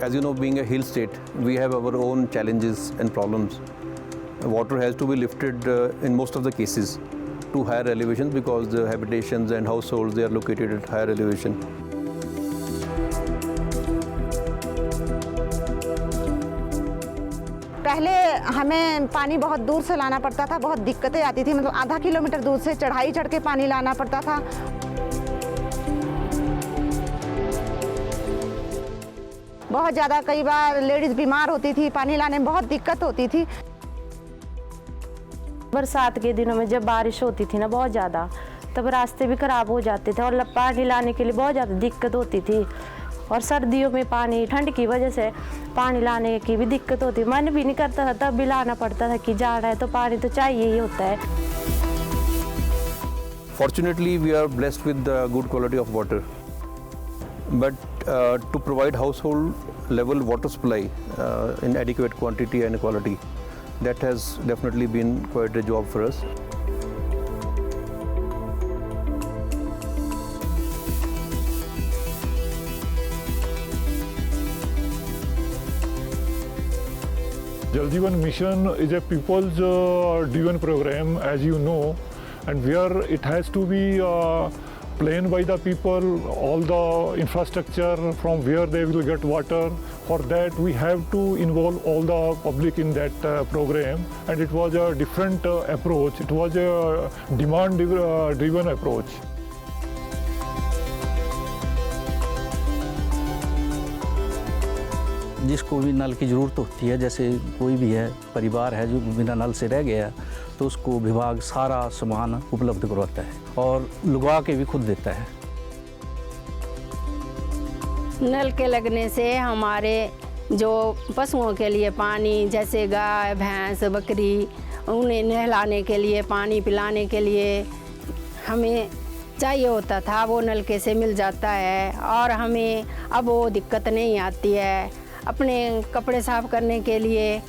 As you know, being a hill state, we have our own challenges and problems. Water has to be lifted in most of the cases to higher elevations because the habitations and households, they are located at higher elevation. पहले हमें पानी बहुत दूर से लाना पड़ता था, बहुत दिक्कतें आती थी, मतलब आधा किलोमीटर दूर से चढ़ाई चढ़ के पानी लाना पड़ता था। बहुत ज़्यादा कई बार लेडीज़ बीमार होती थी, पानी लाने में बहुत दिक्कत होती थी। बरसात के दिनों में जब बारिश होती थी ना बहुत ज़्यादा, तब रास्ते भी ख़राब हो जाते थे और पानी लाने के लिए बहुत ज़्यादा दिक्कत होती थी। और सर्दियों में पानी, ठंड की वजह से पानी लाने की भी दिक्कत होती, मन भी नहीं करता था, तब भी लाना पड़ता था कि जाड़ा है तो पानी तो चाहिए ही होता है। Fortunately, we are blessed with the good quality of water. But to provide household level water supply in adequate quantity and quality, that has definitely been quite a job for us. Jal Jeevan Mission is a people's driven program, as you know, and where it has to be planned by the people, all the infrastructure from where they will get water. For that we have to involve all the public in that program, and it was a different approach. It was a demand driven approach. जिसको भी नल की ज़रूरत होती है, जैसे कोई भी है परिवार है जो बिना नल से रह गया, तो उसको विभाग सारा सामान उपलब्ध करवाता है और लगवा के भी खुद देता है। नल के लगने से हमारे जो पशुओं के लिए पानी, जैसे गाय, भैंस, बकरी, उन्हें नहलाने के लिए, पानी पिलाने के लिए हमें चाहिए होता था, वो नलके से मिल जाता है और हमें अब वो दिक्कत नहीं आती है। अपने कपड़े साफ़ करने के लिए,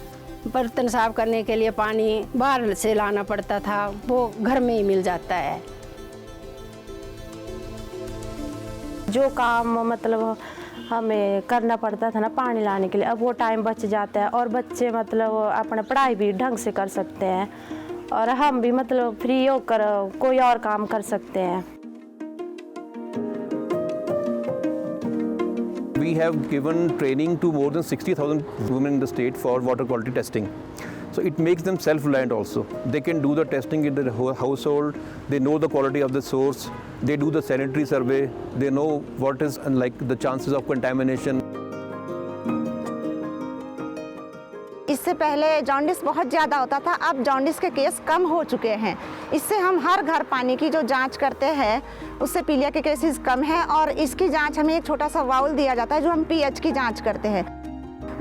बर्तन साफ़ करने के लिए पानी बाहर से लाना पड़ता था, वो घर में ही मिल जाता है। जो काम मतलब हमें करना पड़ता था ना पानी लाने के लिए, अब वो टाइम बच जाता है और बच्चे मतलब अपना पढ़ाई भी ढंग से कर सकते हैं और हम भी मतलब फ्री होकर कोई और काम कर सकते हैं। We have given training to more than 60,000 women in the state for water quality testing. So it makes them self-reliant also. They can do the testing in their household, they know the quality of the source, they do the sanitary survey, they know what is like the chances of contamination. इससे पहले jaundice बहुत ज़्यादा होता था, अब jaundice के case कम हो चुके हैं। इससे हम हर घर पानी की जो जांच करते हैं उससे पीलिया के केसेस कम हैं और इसकी जांच हमें एक छोटा सा बाउल दिया जाता है जो हम पीएच की जांच करते हैं।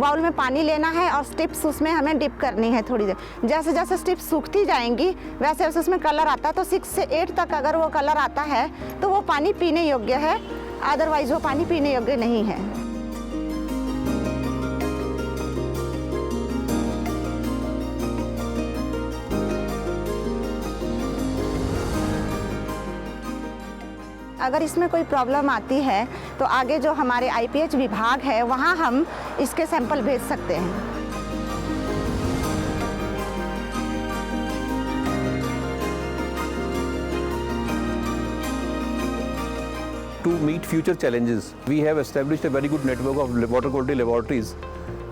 बाउल में पानी लेना है और स्टिप्स उसमें हमें डिप करनी है थोड़ी देर। जैसे जैसे स्टिप्स सूखती जाएंगी वैसे वैसे उसमें कलर आता है, तो 6 से 8 तक अगर वो कलर आता है तो वो पानी पीने योग्य है, अदरवाइज वो पानी पीने योग्य नहीं है। अगर इसमें कोई प्रॉब्लम आती है तो आगे जो हमारे आईपीएच विभाग है वहाँ हम इसके सैंपल भेज सकते हैं। To meet future challenges, we have established a very good network of water quality laboratories.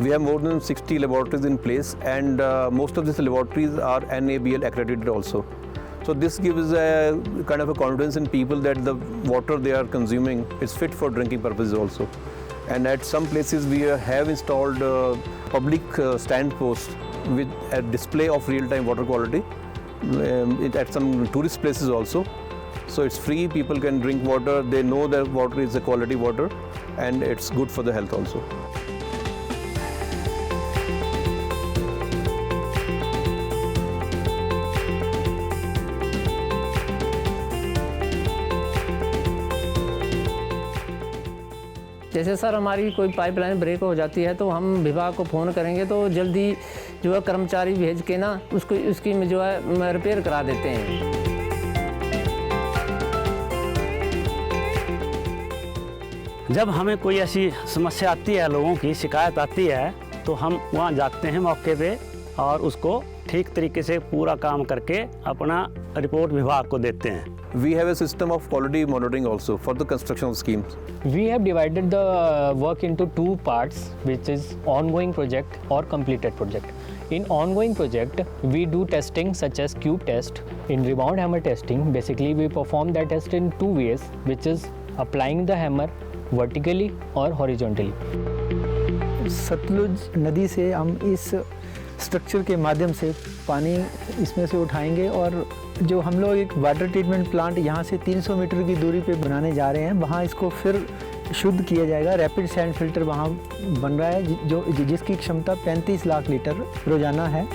We have more than 60 laboratories in place, and most of these laboratories are NABL accredited also. So this gives a kind of a confidence in people that the water they are consuming is fit for drinking purposes also. And at some places we have installed public stand posts with a display of real-time water quality at some tourist places also. So it's free, people can drink water, they know that water is a quality water and it's good for the health also. जैसे sir हमारी कोई pipeline break हो जाती है तो हम विभाग को फ़ोन करेंगे तो जल्दी जो है कर्मचारी भेज के ना उसकी जो है रिपेयर करा देते हैं। जब हमें कोई ऐसी समस्या आती है, लोगों की शिकायत आती है, तो हम वहाँ जाते हैं मौके पे और उसको ठीक तरीके से पूरा काम करके अपना रिपोर्ट विभाग को देते हैं। We have a system of quality monitoring also for the construction of schemes. We have divided the work into two parts, which is ongoing project or completed project. In ongoing project, we do testing such as cube test. In rebound hammer testing, basically we perform that test in two ways, which is applying the hammer vertically or horizontally. Sutlej नदी से हम इस structure के माध्यम से पानी इसमें से उठाएंगे और जो हम लोग एक वाटर ट्रीटमेंट प्लांट यहाँ से 300 मीटर की दूरी पे बनाने जा रहे हैं, वहाँ इसको फिर शुद्ध किया जाएगा। रैपिड सैंड फिल्टर वहाँ बन रहा है जिसकी क्षमता 35 लाख लीटर रोजाना है।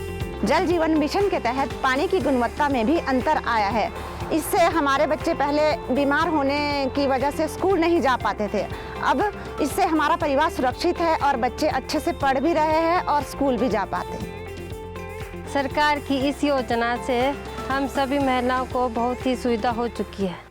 जल जीवन मिशन के तहत पानी की गुणवत्ता में भी अंतर आया है। इससे हमारे बच्चे पहले बीमार होने की वजह से स्कूल नहीं जा पाते थे। अब इससे हमारा परिवार सुरक्षित है और बच्चे अच्छे से पढ़ भी रहे हैं और स्कूल भी जा पाते हैं। सरकार की इस योजना से हम सभी महिलाओं को बहुत ही सुविधा हो चुकी है।